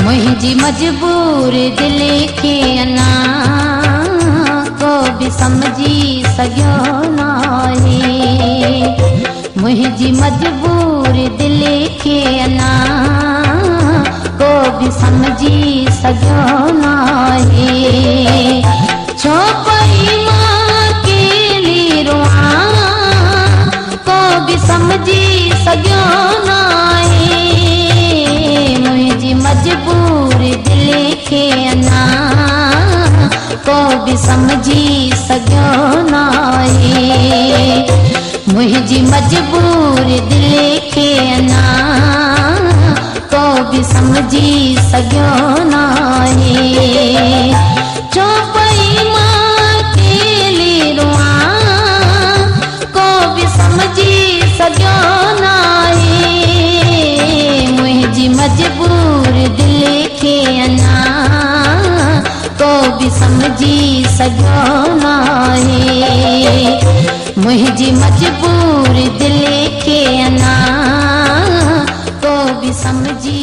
मुझी मजबूर दिल के अना को भी समझी सघियो नाहे। मुझी मजबूर दिल के अना को भी समझी सघियो नाहे। छो पई मां के रोआ को भी समझी सघियो नाहे। मुझी मजबूर दिल के अना को भी समझी सघियो नाहे। मुझी मजबूर दिल के अना को भी समझी सघियो नाहे। छो पई मां के रोआ को भी समझी सघियो नाहे। मुझी मजबूर दिल के अना को भी समझी सघियो नाहे। मुझी मजबूर दिल के अना को भी समझी